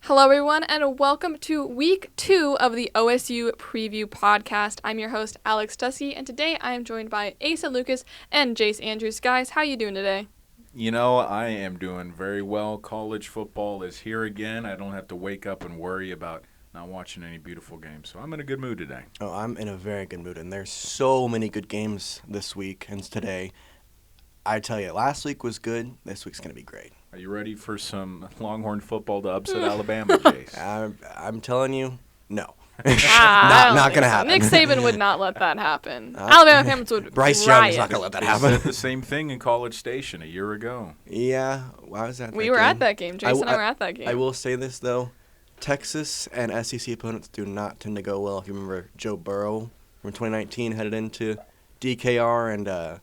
Hello, everyone, and welcome to Week 2 of the OSU Preview Podcast. I'm your host, Alex Dusky, and today I am joined by Asa Lucas and Jace Andrews. Guys, how are you doing today? You know, I am doing very well. College football is here again. I don't have to wake up and worry about not watching any beautiful games, so I'm in a good mood today. Oh, I'm in a very good mood, and there's so many good games this week and today. I tell you, last week was good. This week's going to be great. Are you ready for some Longhorn football to upset Alabama, Jace? I'm telling you, no. not going to happen. Nick Saban would not let that happen. Alabama fans would Bryce riot. Young is not going to let that They happen. said the same thing in College Station a year ago. Yeah, why was that? We were at that game. Jason and I were at that game. I will say this, though. Texas and SEC opponents do not tend to go well. If you remember, Joe Burrow from 2019 headed into DKR, and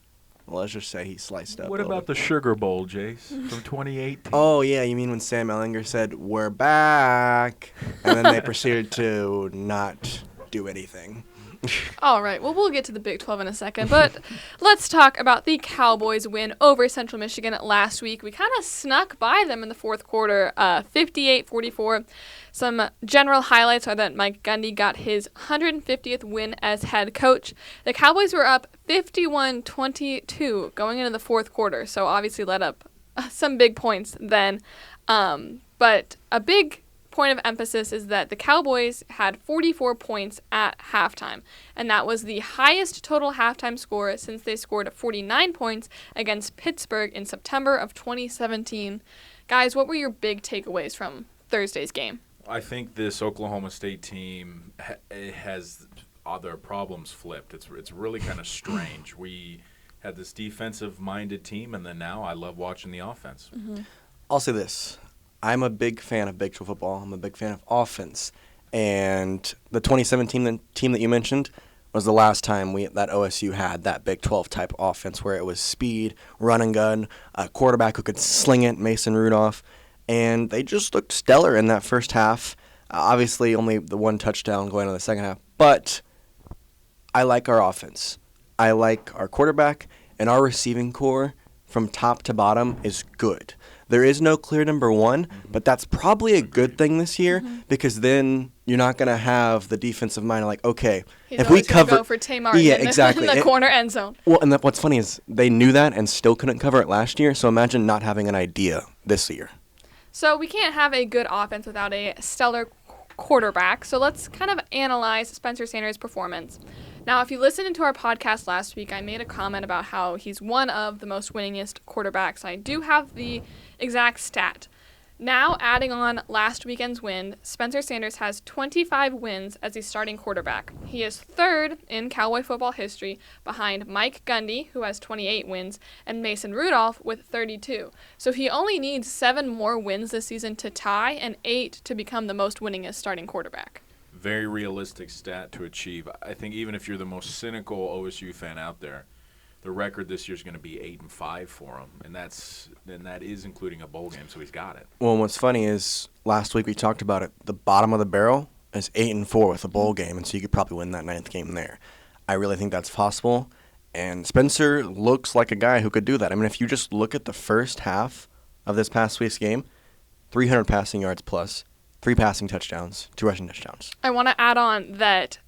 let's just say he sliced up. What about the Sugar Bowl, Jace, from 2018? Oh, yeah, you mean when Sam Ellinger said, "We're back," and then they proceeded to not do anything. All right, well, we'll get to the Big 12 in a second, but let's talk about the Cowboys' win over Central Michigan last week. We kind of snuck by them in the fourth quarter, 58-44. Some general highlights are that Mike Gundy got his 150th win as head coach. The Cowboys were up 51-22 going into the fourth quarter, so obviously let up some big points then. But a big point of emphasis is that the Cowboys had 44 points at halftime, and that was the highest total halftime score since they scored 49 points against Pittsburgh in September of 2017. Guys, what were your big takeaways from Thursday's game? I think this Oklahoma State team has other problems flipped. It's really kind of strange. We had this defensive-minded team, and then now I love watching the offense. Mm-hmm. I'll say this. I'm a big fan of Big 12 football. I'm a big fan of offense. And the 2017 team that you mentioned was the last time that OSU had that Big 12 type offense where it was speed, run and gun, a quarterback who could sling it, Mason Rudolph. And they just looked stellar in that first half. Obviously, only the one touchdown going into the second half. But I like our offense. I like our quarterback, and our receiving core from top to bottom is good. There is no clear number one, but that's probably a good thing this year because then you're not going to have the defensive mind like, okay, He's if we cover, go for Tamar exactly. in the corner end zone. Well, and what's funny is they knew that and still couldn't cover it last year. So imagine not having an idea this year. So we can't have a good offense without a stellar quarterback. So let's kind of analyze Spencer Sanders' performance. Now, if you listened to our podcast last week, I made a comment about how he's one of the most winningest quarterbacks. I do have the exact stat. Now, adding on last weekend's win, Spencer Sanders has 25 wins as a starting quarterback. He is third in Cowboy football history behind Mike Gundy, who has 28 wins, and Mason Rudolph with 32. So he only needs 7 more wins this season to tie and 8 to become the most winningest starting quarterback. Very realistic stat to achieve. I think even if you're the most cynical OSU fan out there, the record this year is going to be 8-5 for him, and that is including a bowl game, so he's got it. Well, what's funny is last week we talked about it. The bottom of the barrel is 8-4 with a bowl game, and so you could probably win that 9th game there. I really think that's possible, and Spencer looks like a guy who could do that. I mean, if you just look at the first half of this past week's game, 300 passing yards plus, 3 passing touchdowns, 2 rushing touchdowns. I want to add on that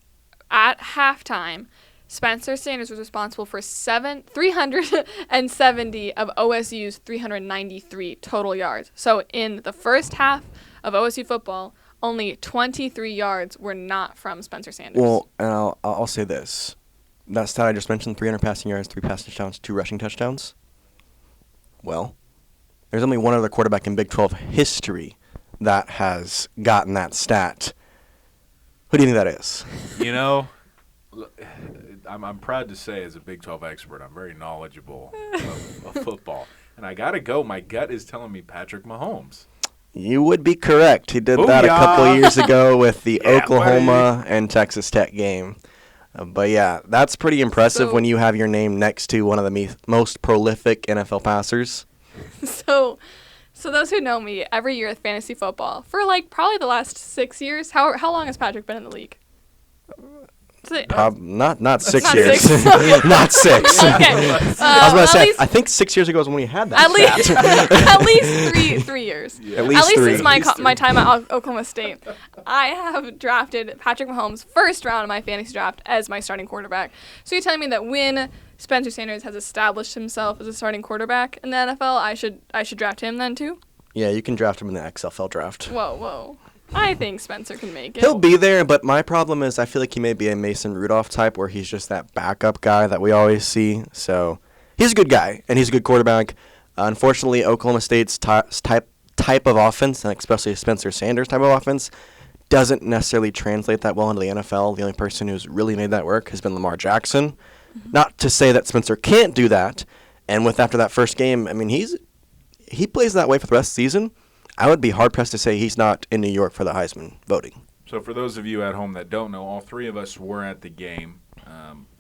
at halftime, Spencer Sanders was responsible for 370 of OSU's 393 total yards. So in the first half of OSU football, only 23 yards were not from Spencer Sanders. Well, and I'll say this. That stat I just mentioned, 300 passing yards, 3 passing touchdowns, 2 rushing touchdowns. Well, there's only one other quarterback in Big 12 history that has gotten that stat. Who do you think that is? You know, I'm proud to say as a Big 12 expert, I'm very knowledgeable of football. And I got to go. My gut is telling me Patrick Mahomes. You would be correct. He did that a couple of years ago with the Oklahoma and Texas Tech game. But, yeah, that's pretty impressive when you have your name next to one of the most prolific NFL passers. So those who know me, every year with fantasy football, for like probably the last 6 years, how long has Patrick been in the league? Not 6 Not years. 6. Not 6. Okay. I was about to say, I think 6 years ago is when we had that. At least 3 years. Yeah. At least since my At least my three. time at Oklahoma State, I have drafted Patrick Mahomes first round of my fantasy draft as my starting quarterback. So you're telling me that when Spencer Sanders has established himself as a starting quarterback in the NFL, I should draft him then too? Yeah, you can draft him in the XFL draft. Whoa. I think Spencer can make it. He'll be there, but my problem is I feel like he may be a Mason Rudolph type where he's just that backup guy that we always see. So he's a good guy, and he's a good quarterback. Unfortunately, Oklahoma State's type of offense, and especially Spencer Sanders' type of offense, doesn't necessarily translate that well into the NFL. The only person who's really made that work has been Lamar Jackson. Mm-hmm. Not to say that Spencer can't do that. And after that first game, I mean, he plays that way for the rest of the season. I would be hard-pressed to say he's not in New York for the Heisman voting. So for those of you at home that don't know, all three of us were at the game,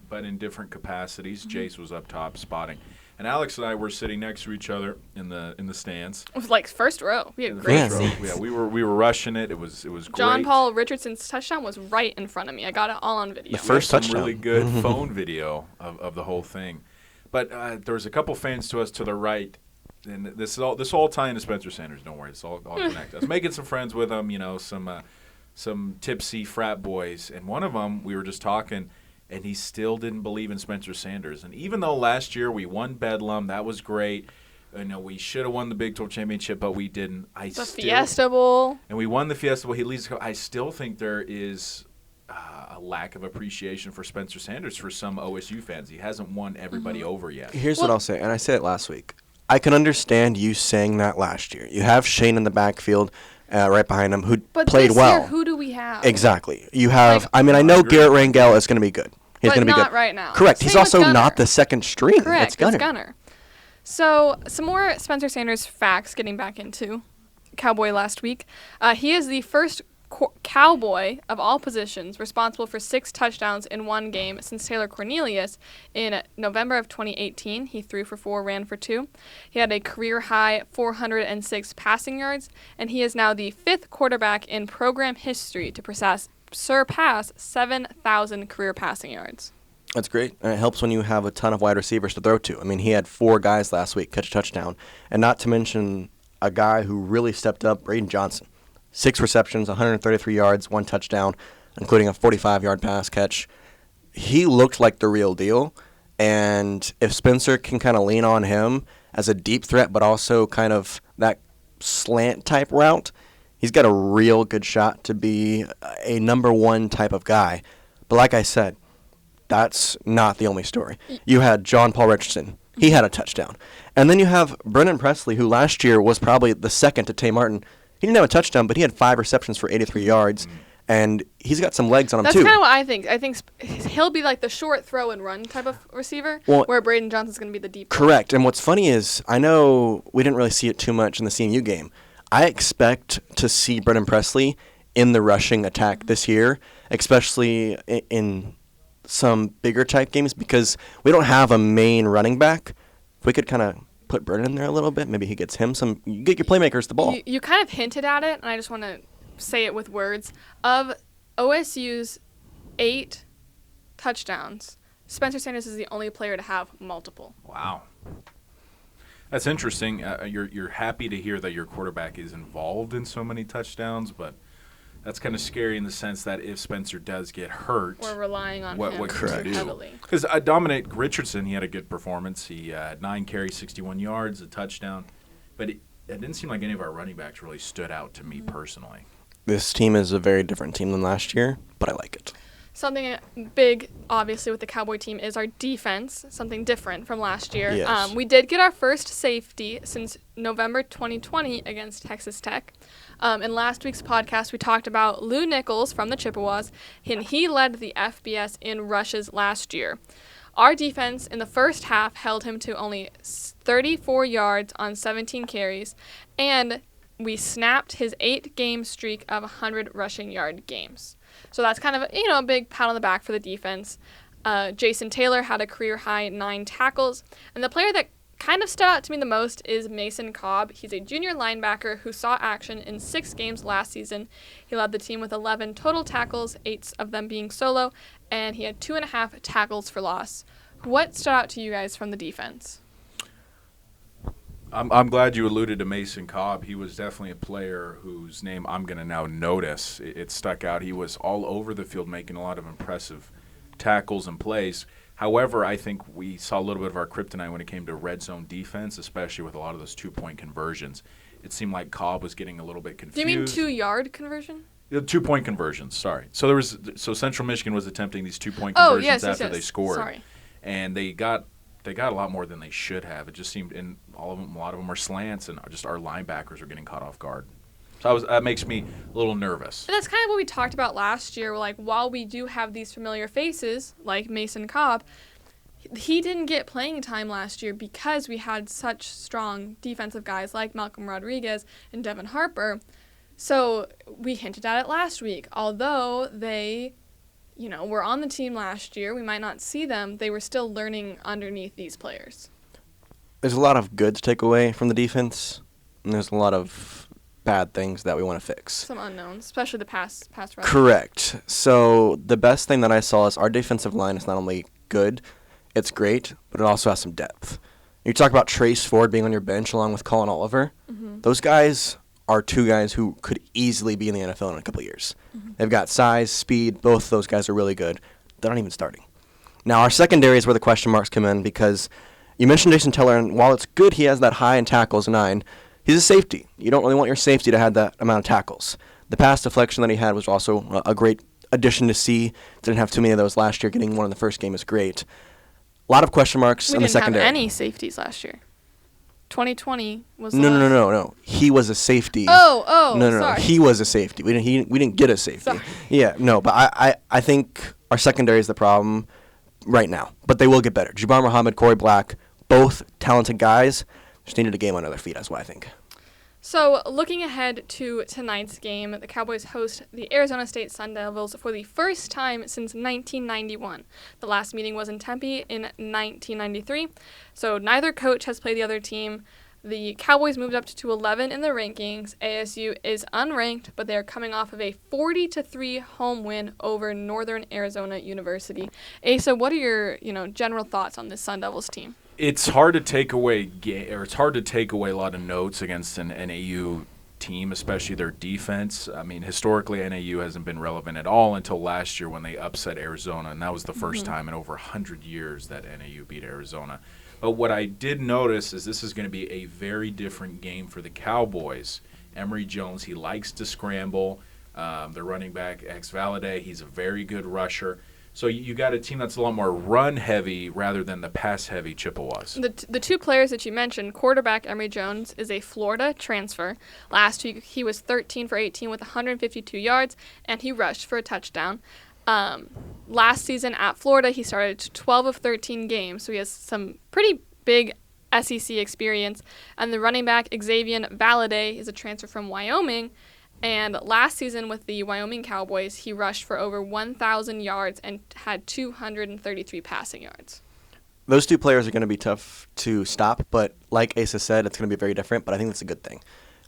but in different capacities. Mm-hmm. Jace was up top spotting, and Alex and I were sitting next to each other in the stands. It was like first row. We had In the great first row. seats. Yeah, we were rushing it. It was great. John Paul Richardson's touchdown was right in front of me. I got it all on video. The first Some touchdown. really good phone video of the whole thing. But there was a couple fans to us to the right, and this all tie into Spencer Sanders. Don't worry, it's all connected. I was making some friends with him, some tipsy frat boys, and one of them we were just talking, and he still didn't believe in Spencer Sanders. And even though last year we won Bedlam, that was great. We should have won the Big 12 championship, but we didn't. Fiesta Bowl. And we won the Fiesta Bowl. He leads. I still think there is a lack of appreciation for Spencer Sanders for some OSU fans. He hasn't won everybody over yet. Here's what I'll say, and I said it last week. I can understand you saying that last year. You have Shane in the backfield right behind him who played this well. Year, who do we have? Exactly. You have, I know I agree. Garrett Rangel is going to be good. He's But going to be not good. right now. Correct. Same He's with also Gunner. not the second string. Correct. It's Gunner. So some more Spencer Sanders facts getting back into Cowboy last week. He is the first Cowboy of all positions responsible for 6 touchdowns in one game since Taylor Cornelius in November of 2018. He threw for 4, ran for 2. He had a career-high 406 passing yards, and he is now the 5th quarterback in program history to surpass 7,000 career passing yards. That's great. And it helps when you have a ton of wide receivers to throw to. I mean, he had 4 guys last week catch a touchdown, and not to mention a guy who really stepped up, Braden Johnson. 6 receptions, 133 yards, 1 touchdown, including a 45-yard pass catch. He looked like the real deal, and if Spencer can kind of lean on him as a deep threat but also kind of that slant-type route, he's got a real good shot to be a number 1 type of guy. But like I said, that's not the only story. You had John Paul Richardson. He had a touchdown. And then you have Brennan Presley, who last year was probably the second to Tay Martin. He didn't have a touchdown, but he had 5 receptions for 83 yards, and he's got some legs on him, That's too. kind of what I think. I think he'll be like the short throw and run type of receiver, where Braden Johnson's going to be the deep. Correct. And what's funny is, I know we didn't really see it too much in the CMU game. I expect to see Brennan Presley in the rushing attack this year, especially in some bigger type games, because we don't have a main running back. If we could kind of put Brennan in there a little bit, maybe he gets him some. You get your playmakers the ball. You kind of hinted at it, and I just want to say it with words. Of OSU's 8 touchdowns, Spencer Sanders is the only player to have multiple. Wow. That's interesting. You're happy to hear that your quarterback is involved in so many touchdowns, but that's kind of scary in the sense that if Spencer does get hurt, we're relying on what him can you do? heavily. Because Dominic Richardson, he had a good performance. He had 9 carries, 61 yards, a touchdown. But it didn't seem like any of our running backs really stood out to me personally. This team is a very different team than last year, but I like it. Something big, obviously, with the Cowboy team is our defense, something different from last year. Yes. We did get our first safety since November 2020 against Texas Tech. In last week's podcast, we talked about Lou Nichols from the Chippewas, and he led the FBS in rushes last year. Our defense in the first half held him to only 34 yards on 17 carries, and we snapped his 8-game streak of 100 rushing yard games. So that's kind of a big pat on the back for the defense. Jason Taylor had a career-high 9 tackles, and the player that kind of stood out to me the most is Mason Cobb. He's a junior linebacker who saw action in 6 games last season. He led the team with 11 total tackles, 8 of them being solo, and he had 2.5 tackles for loss. What stood out to you guys from the defense? I'm glad you alluded to Mason Cobb. He was definitely a player whose name I'm going to now notice. It stuck out. He was all over the field making a lot of impressive tackles and plays. However, I think we saw a little bit of our kryptonite when it came to red zone defense, especially with a lot of those 2-point conversions. It seemed like Cobb was getting a little bit confused. Do you mean 2-yard conversion? 2-point conversions, sorry. So Central Michigan was attempting these 2-point conversions after they scored. Sorry. And they got a lot more than they should have. It just seemed, and a lot of them are slants, and just our linebackers are getting caught off guard. So that makes me a little nervous. And that's kind of what we talked about last year. Like, while we do have these familiar faces, like Mason Cobb, he didn't get playing time last year because we had such strong defensive guys like Malcolm Rodriguez and Devin Harper. So we hinted at it last week. Although they, were on the team last year, we might not see them, they were still learning underneath these players. There's a lot of good to take away from the defense, and there's a lot of bad things that we want to fix. Some unknowns, especially the pass rush. Correct. So the best thing that I saw is our defensive line is not only good, it's great, but it also has some depth. You talk about Trace Ford being on your bench along with Colin Oliver. Mm-hmm. Those guys are 2 guys who could easily be in the NFL in a couple of years. Mm-hmm. They've got size, speed. Both of those guys are really good. They're not even starting. Now, our secondary is where the question marks come in because you mentioned Jason Teller, and while it's good he has that high in tackles, 9, he's a safety. You don't really want your safety to have that amount of tackles. The pass deflection that he had was also a great addition to see. Didn't have too many of those last year. Getting one in the first game is great. A lot of question marks in the secondary. We didn't have any safeties last year. 2020 was the No. He was a safety. No. Sorry. He was a safety. We didn't get a safety. Sorry. Yeah, no, but I think our secondary is the problem right now. But they will get better. Jabbar Muhammad, Corey Black, both talented guys. Just needed a game under their feet, that's what I think. So, looking ahead to tonight's game, the Cowboys host the Arizona State Sun Devils for the first time since 1991. The last meeting was in Tempe in 1993. So, neither coach has played the other team. The Cowboys moved up to 11 in the rankings. ASU is unranked, but they are coming off of a 40-3 home win over Northern Arizona University. Asa, what are your, general thoughts on this Sun Devils team? It's hard to take away a lot of notes against an NAU team, especially their defense. I mean, historically, NAU hasn't been relevant at all until last year when they upset Arizona, and that was the first time in over 100 years that NAU beat Arizona. But what I did notice is this is going to be a very different game for the Cowboys. Emery Jones, he likes to scramble. Their running back, Valade, he's a very good rusher. So you got a team that's a lot more run-heavy rather than the pass-heavy Chippewas. The 2 players that you mentioned, quarterback Emery Jones is a Florida transfer. Last week he was 13 for 18 with 152 yards, and he rushed for a touchdown. Last season at Florida, he started 12 of 13 games, so he has some pretty big SEC experience. And the running back, Xavier Valade, is a transfer from Wyoming. And last season with the Wyoming Cowboys, he rushed for over 1,000 yards and had 233 passing yards. Those 2 players are going to be tough to stop, but like Asa said, it's going to be very different, but I think that's a good thing.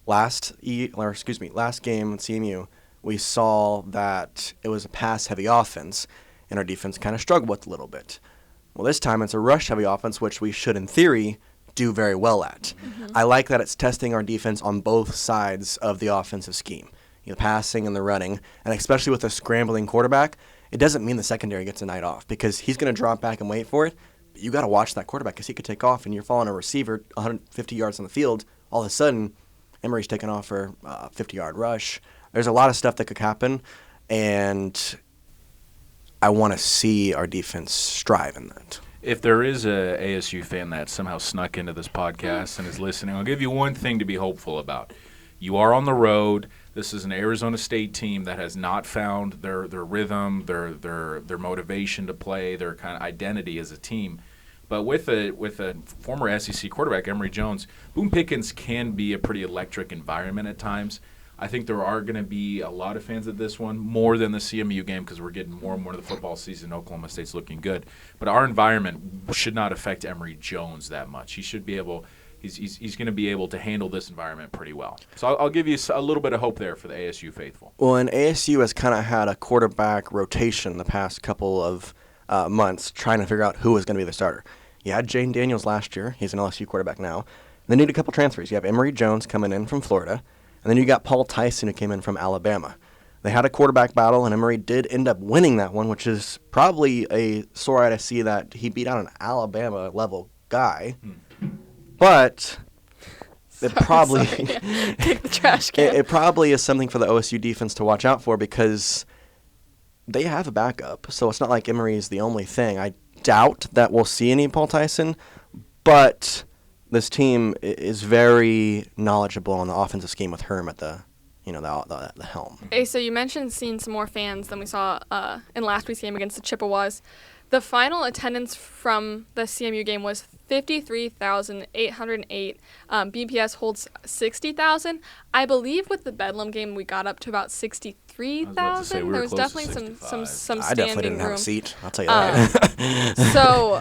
Last game at CMU, we saw that it was a pass-heavy offense, and our defense kind of struggled with a little bit. Well, this time it's a rush-heavy offense, which we should, in theory, do very well at. Mm-hmm. I like that it's testing our defense on both sides of the offensive scheme, the passing and the running, and especially with a scrambling quarterback, it doesn't mean the secondary gets a night off because he's going to drop back and wait for it, but you got to watch that quarterback because he could take off and you're following a receiver 150 yards on the field. All of a sudden, Emery's taking off for a 50-yard rush. There's a lot of stuff that could happen, and I want to see our defense strive in that. If there is a ASU fan that somehow snuck into this podcast and is listening, I'll give you one thing to be hopeful about. You are on the road. This is an Arizona State team that has not found their rhythm, their motivation to play, their kind of identity as a team. But with a former SEC quarterback, Emery Jones, Boone Pickens can be a pretty electric environment at times. I think there are going to be a lot of fans at this one, more than the CMU game, because we're getting more and more to the football season. Oklahoma State's looking good. But our environment should not affect Emery Jones that much. He should be able – he's going to be able to handle this environment pretty well. So I'll give you a little bit of hope there for the ASU faithful. Well, and ASU has kind of had a quarterback rotation the past couple of months trying to figure out who was going to be the starter. You had Jane Daniels last year. He's an LSU quarterback now. They need a couple transfers. You have Emery Jones coming in from Florida. And then you got Paul Tyson, who came in from Alabama. They had a quarterback battle, and Emery did end up winning that one, which is probably a sore eye to see that he beat out an Alabama-level guy. But it probably kick the trash can. It probably is something for the OSU defense to watch out for because they have a backup. So it's not like Emery is the only thing. I doubt that we'll see any Paul Tyson, but this team is very knowledgeable on the offensive scheme with Herm at the helm. Hey, so you mentioned seeing some more fans than we saw in last week's game against the Chippewas. The final attendance from the CMU game was 53,808. BPS holds 60,000. I believe with the Bedlam game we got up to about 63,000. There was definitely some standing room. I definitely didn't have a seat. I'll tell you that. So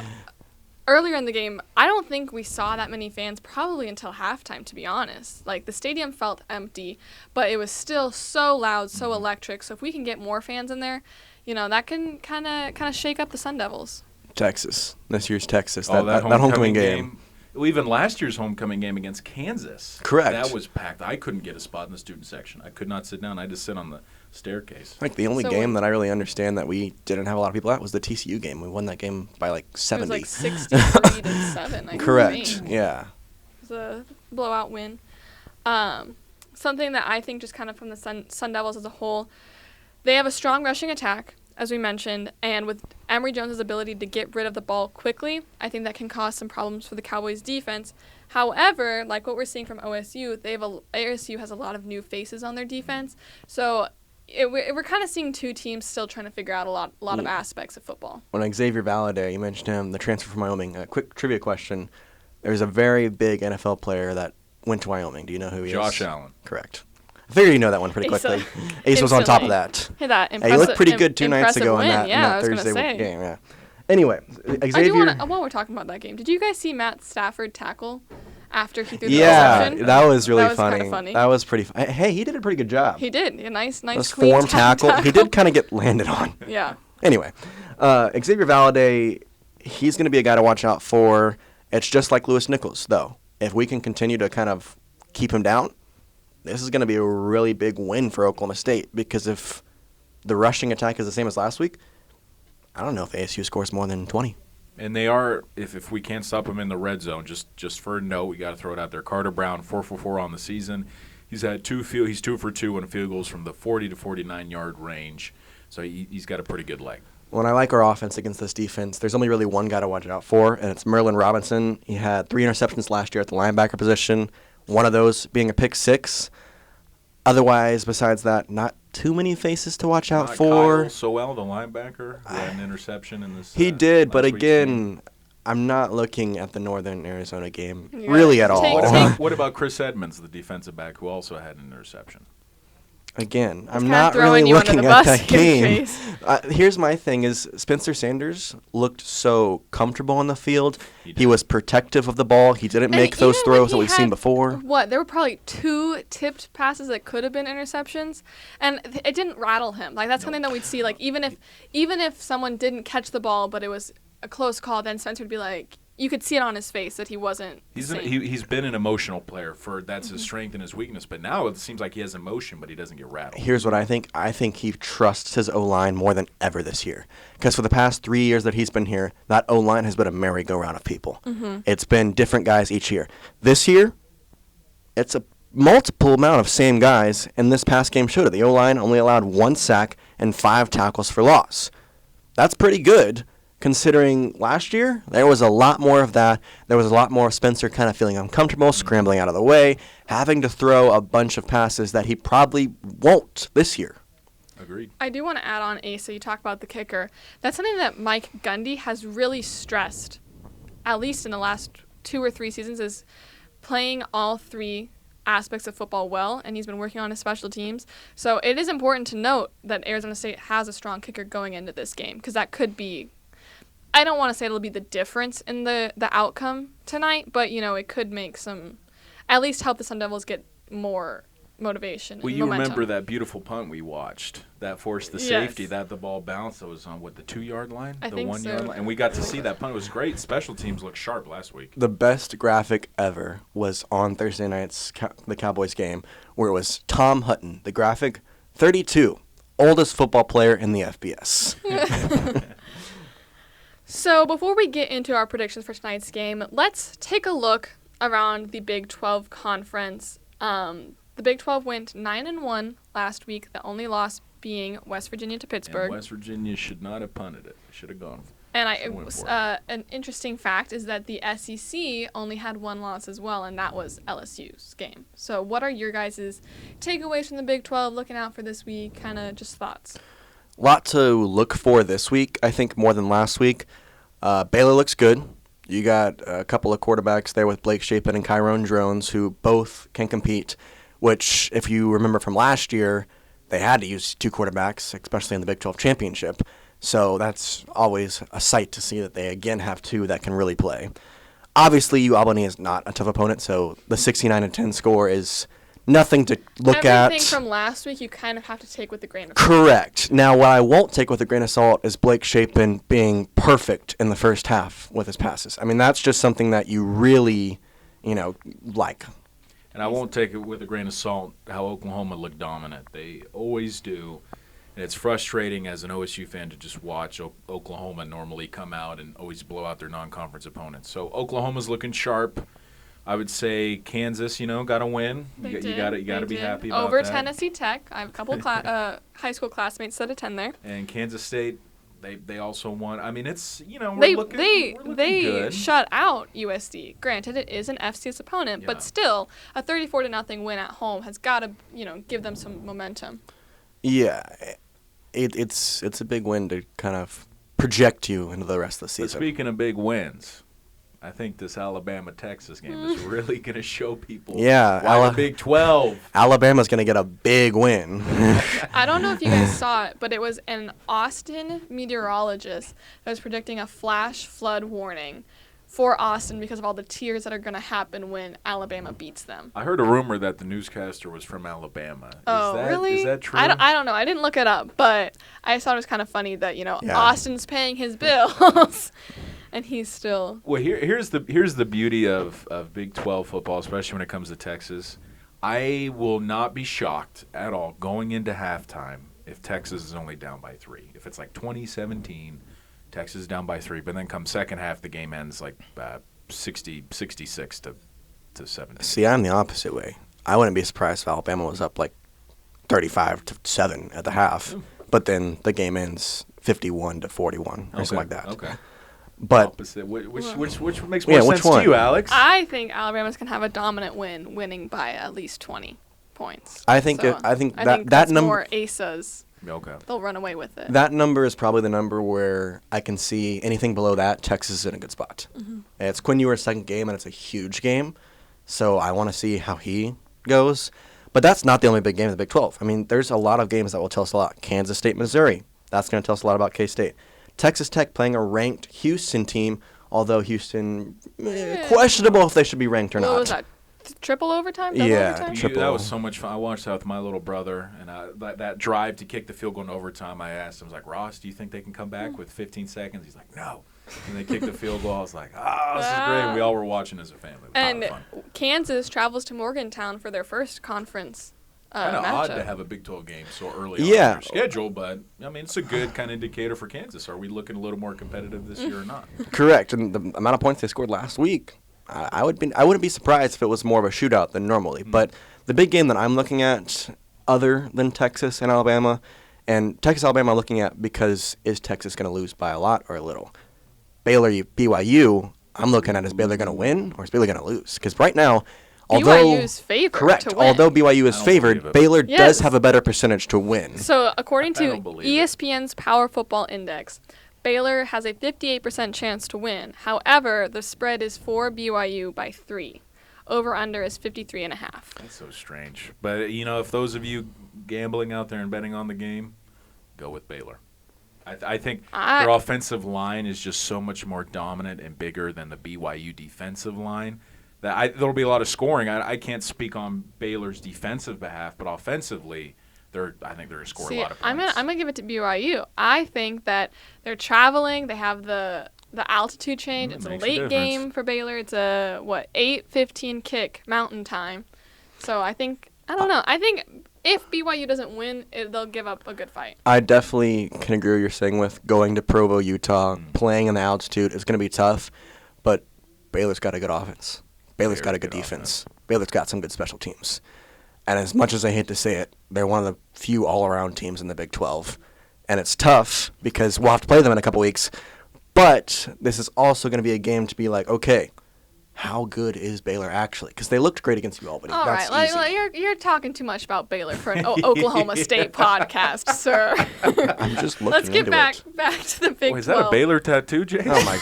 earlier in the game, I don't think we saw that many fans probably until halftime, to be honest. Like, the stadium felt empty, but it was still so loud, so electric. So if we can get more fans in there, that can kind of shake up the Sun Devils. Texas. This year's Texas. That homecoming game. Well, even last year's homecoming game against Kansas. Correct. That was packed. I couldn't get a spot in the student section. I could not sit down. I had to sit on the staircase. Like, the only game that I really understand that we didn't have a lot of people at was the TCU game. We won that game by like 70. It was like 63-7. Correct. Yeah. It was a blowout win. Something that I think just kind of from the Sun Devils as a whole, they have a strong rushing attack, as we mentioned, and with Emery Jones' ability to get rid of the ball quickly, I think that can cause some problems for the Cowboys' defense. However, like what we're seeing from OSU, ASU has a lot of new faces on their defense, so we're kind of seeing two teams still trying to figure out a lot of aspects of football. When Xavier Valladay, you mentioned him, the transfer from Wyoming. A quick trivia question: there's a very big NFL player that went to Wyoming. Do you know who he is? Josh Allen. Correct. I figured you know that one pretty quickly. Ace was on top of that. Hey, that he looked pretty good 2 nights ago in that Thursday game. Yeah. Anyway, Xavier. While we're talking about that game, did you guys see Matt Stafford tackle after he threw the interception? Yeah, that was really funny. That was funny. That was pretty funny. Hey, he did a pretty good job. He did. A nice clean form tackle. He did kind of get landed on. Yeah. Anyway, Xavier Valladay, he's going to be a guy to watch out for. It's just like Lewis Nichols, though. If we can continue to kind of keep him down, this is going to be a really big win for Oklahoma State, because if the rushing attack is the same as last week, I don't know if ASU scores more than 20. And they are, if we can't stop them in the red zone, just for a note, we got to throw it out there. Carter Brown, 4 for 4 on the season. He's 2 for 2 on field goals from the 40 to 49-yard range. So he's got a pretty good leg. When I like our offense against this defense, there's only really one guy to watch out for, and it's Merlin Robinson. He had 3 interceptions last year at the linebacker position, one of those being a pick 6. Otherwise, besides that, not too many faces to watch out for. Kyle Sowell, the linebacker, who had an interception in this. He did, but again, I'm not looking at the Northern Arizona game really at all. What about Chris Edmonds, the defensive back, who also had an interception? Again, I'm not really looking at that game. Here's my thing is Spencer Sanders looked so comfortable on the field. He was protective of the ball. He didn't make those throws that we've seen before. There were probably 2 tipped passes that could have been interceptions, and it didn't rattle him. Like, that's something that we'd see. Like, even if someone didn't catch the ball, but it was a close call, then Spencer would be like, you could see it on his face that he wasn't. He's been an emotional player. That's his strength and his weakness. But now it seems like he has emotion, but he doesn't get rattled. Here's what I think. I think he trusts his O-line more than ever this year. Because for the past 3 years that he's been here, that O-line has been a merry-go-round of people. Mm-hmm. It's been different guys each year. This year, it's a multiple amount of same guys, and this past game showed it. The O-line only allowed 1 sack and 5 tackles for loss. That's pretty good. Considering last year, there was a lot more of that. There was a lot more of Spencer kind of feeling uncomfortable, scrambling out of the way, having to throw a bunch of passes that he probably won't this year. Agreed. I do want to add on, Asa, you talk about the kicker. That's something that Mike Gundy has really stressed, at least in the last 2 or 3 seasons, is playing all 3 aspects of football well, and he's been working on his special teams. So it is important to note that Arizona State has a strong kicker going into this game, because that could be, I don't want to say it'll be the difference in the outcome tonight, but, it could make at least help the Sun Devils get more motivation. Well, and you momentum. remember that beautiful punt we watched that forced the safety, that the ball bounced. That was on the 2-yard line, I the think 1 so. yard line, and we got to see that punt. It was great. Special teams looked sharp last week. The best graphic ever was on Thursday night's the Cowboys game, where it was Tom Hutton. The graphic, 32, oldest football player in the FBS. So before we get into our predictions for tonight's game, let's take a look around the Big 12 conference. The Big 12 went 9-1 last week, the only loss being West Virginia to Pittsburgh. And West Virginia should not have punted it. Should have gone. And an interesting fact is that the SEC only had one loss as well, and that was LSU's game. So what are your guys' takeaways from the Big 12, looking out for this week, kind of just thoughts? Lot to look for this week, I think, more than last week. Baylor looks good. You got a couple of quarterbacks there with Blake Shapen and Kyron Drones, who both can compete, which, if you remember from last year, they had to use 2 quarterbacks, especially in the Big 12 championship. So that's always a sight to see that they again have 2 that can really play. Obviously, Albany is not a tough opponent, so the 69-10 score is nothing to look at. Everything from last week you kind of have to take with a grain of salt. Correct. Now, what I won't take with a grain of salt is Blake Shapen being perfect in the first half with his passes. I mean, that's just something that you really, like. And I won't take it with a grain of salt how Oklahoma looked dominant. They always do. And it's frustrating as an OSU fan to just watch Oklahoma normally come out and always blow out their non-conference opponents. So Oklahoma's looking sharp. I would say Kansas, got to win. You got to be happy about over that. Tennessee Tech. I have a couple high school classmates that attend there. And Kansas State, they also won. I mean, it's we're they looking good. Shut out USD. Granted, it is an FCS opponent, but still a 34-0 win at home has got to give them some momentum. Yeah, it's a big win to kind of project you into the rest of the season. But speaking of big wins, I think this Alabama-Texas game is really going to show people why the Big 12. Alabama's going to get a big win. I don't know if you guys saw it, but it was an Austin meteorologist that was predicting a flash flood warning for Austin because of all the tears that are going to happen when Alabama beats them. I heard a rumor that the newscaster was from Alabama. Really? Is that true? I don't know. I didn't look it up, but I thought it was kind of funny that, Austin's paying his bills. And he's still. Well, here's the beauty of Big 12 football, especially when it comes to Texas. I will not be shocked at all going into halftime if Texas is only down by 3. If it's like 2017, Texas is down by 3, but then come second half, the game ends like 66 to 17. See, I'm the opposite way. I wouldn't be surprised if Alabama was up like 35-7 at the half, but then the game ends 51-41 or something like that. Okay. But opposite. Which makes more sense to you, Alex? I think Alabama's gonna have a dominant win, winning by at least 20 points. I think that that's number more ASAs. Okay. They'll run away with it. That number is probably the number where I can see anything below that. Texas is in a good spot. Mm-hmm. It's Quinn Ewers' second game, and it's a huge game, so I want to see how he goes. But that's not the only big game in the Big 12. I mean, there's a lot of games that will tell us a lot. Kansas State, Missouri. That's going to tell us a lot about K-State. Texas Tech playing a ranked Houston team, although Houston, questionable if they should be ranked or not. What was that? Triple overtime? Double overtime? Triple. That was so much fun. I watched that with my little brother, and that drive to kick the field goal in overtime, I asked him, I was like, Ross, do you think they can come back with 15 seconds? He's like, no. And they kicked the field goal. I was like, this is great. And we all were watching as a family. And Kansas travels to Morgantown for their first conference kind of matchup. odd to have a Big 12 game so early on in their schedule, but I mean it's a good kind of indicator for Kansas. Are we looking a little more competitive this year or not? Correct, and the amount of points they scored last week, I wouldn't be surprised if it was more of a shootout than normally. Mm-hmm. But the big game that I'm looking at, other than Texas and Alabama, and Texas Alabama I'm looking at because is Texas going to lose by a lot or a little? Baylor BYU, I'm looking at is Baylor going to win or is Baylor going to lose? Because right now. BYU is favored correct. to win. Although BYU is favored, Baylor does have a better percentage to win. So according to ESPN's Power Football Index, Baylor has a 58% chance to win. However, the spread is for BYU by 3. Over-under is 53.5. That's so strange. But, if those of you gambling out there and betting on the game, go with Baylor. I think their offensive line is just so much more dominant and bigger than the BYU defensive line. There'll be a lot of scoring. I can't speak on Baylor's defensive behalf, but offensively, I think they're going to score a lot of points. I'm gonna give it to BYU. I think that they're traveling. They have the altitude change. It's a late game for Baylor. It's a 8:15 kick Mountain Time. So I don't know. I think if BYU doesn't win, they'll give up a good fight. I definitely can agree with what you're saying with going to Provo, Utah, playing in the altitude. It's going to be tough, but Baylor's got a good offense. Baylor's got a good defense. Baylor's got some good special teams. And as much as I hate to say it, they're one of the few all-around teams in the Big 12. And it's tough because we'll have to play them in a couple weeks. But this is also going to be a game to be like, okay, how good is Baylor actually? Because they looked great against Albany. All That's right, easy. you're talking too much about Baylor for an Oklahoma State podcast, sir. I'm just looking Let's get into back it. to the Big 12. Is that a Baylor tattoo, Jace? Oh, my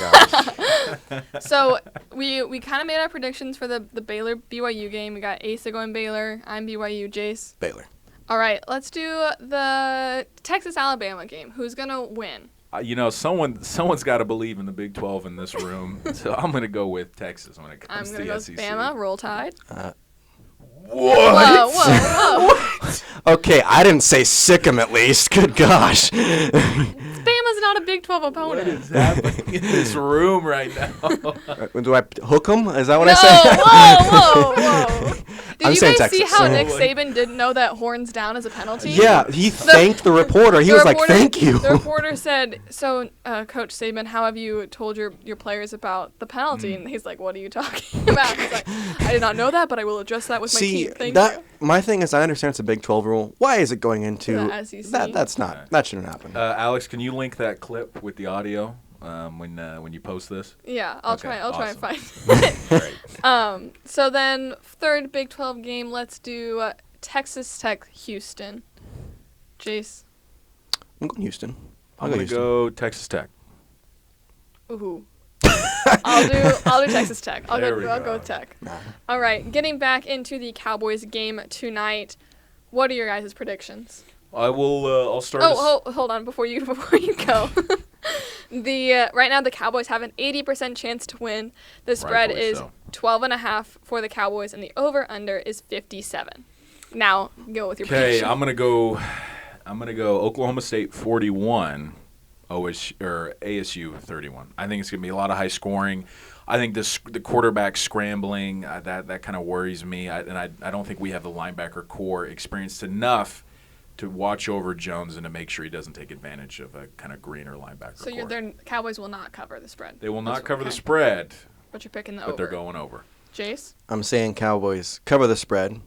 gosh. So we kind of made our predictions for the Baylor BYU game. We got Asa going Baylor. I'm BYU. Jace. Baylor. All right, let's do the Texas-Alabama game. Who's going to win? Someone's got to believe in the Big 12 in this room, so I'm going to go with Texas when it comes to the go SEC. Bama, Roll Tide. What? Whoa. Okay, I didn't say sick 'em at least. Good gosh. Bama's not a Big 12 opponent. What is happening in this room right now? Do I hook 'em? Is that what No, I say? whoa. Did I'm you saying guys see Texas. how Oh Nick my- Saban didn't know that horns down is a penalty? Yeah, he thanked the reporter. He was like, thank you. The reporter said, so, Coach Saban, how have you told your players about the penalty? And he's like, what are you talking about? He's like, I did not know that, but I will address that with my team. Thank you. My thing is, I understand it's a Big 12 rule. Why is it going into The SEC? That shouldn't happen. Alex, can you link that clip with the audio when you post this? Yeah, I'll try and awesome. find it. Great. So then, third Big 12 game, let's do Texas Tech Houston. Jace. I'm going Houston. I'm going to go Texas Tech. Ooh. I'll do Texas Tech. I'll go with Tech. Nah. All right, getting back into the Cowboys game tonight. What are your guys' predictions? I will. I'll start. Hold on before you go. Right now the Cowboys have an 80% chance to win. The spread is 12.5 for the Cowboys, and the over/under is 57. Now go with your prediction. Okay, I'm gonna go Oklahoma State 41, ASU 31. I think it's gonna be a lot of high scoring. I think the quarterback scrambling that kind of worries me. I don't think we have the linebacker core experienced enough to watch over Jones and to make sure he doesn't take advantage of a kind of greener linebacker core. So Cowboys will not cover the spread. They will not cover the spread. But you're picking the over. over. But they're going over. Jace? I'm saying Cowboys cover the spread,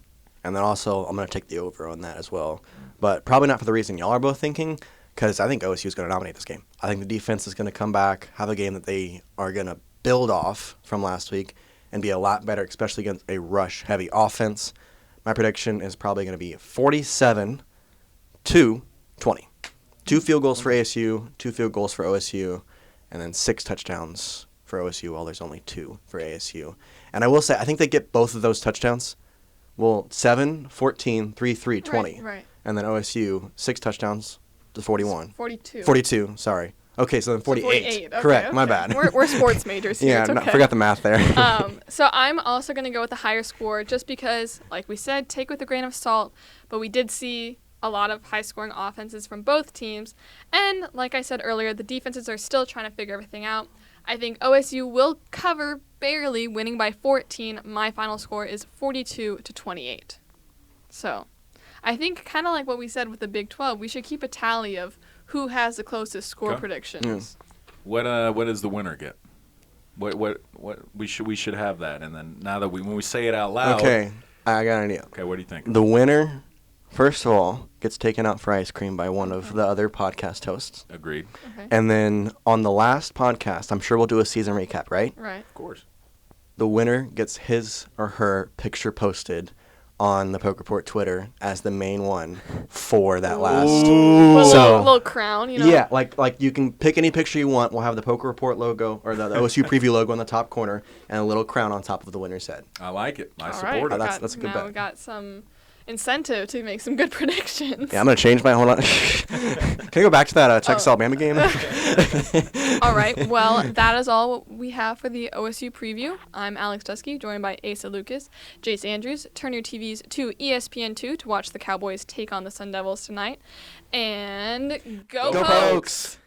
and then also I'm going to take the over on that as well. But probably not for the reason y'all are both thinking, because I think OSU is going to dominate this game. I think the defense is going to come back, have a game that they are going to build off from last week, and be a lot better, especially against a rush-heavy offense. My prediction is probably going to be 47-20. 2 field goals for ASU, 2 field goals for OSU, and then 6 touchdowns for OSU, while there's only 2 for ASU. And I will say, I think they get both of those touchdowns. Well, 7, 14, 3, 3, 20. Right. And then OSU, 6 touchdowns to 41. 42. 42, sorry. Okay, so then 48. So 48. Okay, Correct, okay. my bad. We're sports majors here. Yeah, it's okay. forgot the math there. So I'm also going to go with the higher score just because, like we said, take with a grain of salt. But we did see a lot of high-scoring offenses from both teams. And like I said earlier, the defenses are still trying to figure everything out. I think OSU will cover barely, winning by 14. My final score is 42-28. So I think kind of like what we said with the Big 12, we should keep a tally of who has the closest score predictions. What does the winner get? What we should have that, and then now that when we say it out loud. Okay, I got an idea. Okay, what do you think? The winner, first of all, gets taken out for ice cream by one of the other podcast hosts. Agreed. Okay. And then on the last podcast, I'm sure we'll do a season recap, right? Right. Of course. The winner gets his or her picture posted on the Poke Report Twitter as the main one for that last. With a So little crown, you know. yeah, like you can pick any picture you want. We'll have the Poke Report logo or the OSU preview logo in the top corner and a little crown on top of the winner's head. I like it. I All support right. it. That's a good now bet. we got some incentive to make some good predictions. Yeah, I'm gonna change my hold on. Can I go back to that Texas Alabama game? All right. Well, that is all we have for the OSU preview. I'm Alex Dusky, joined by Asa Lucas, Jace Andrews. Turn your TVs to ESPN2 to watch the Cowboys take on the Sun Devils tonight. And go Go Pokes! Pokes!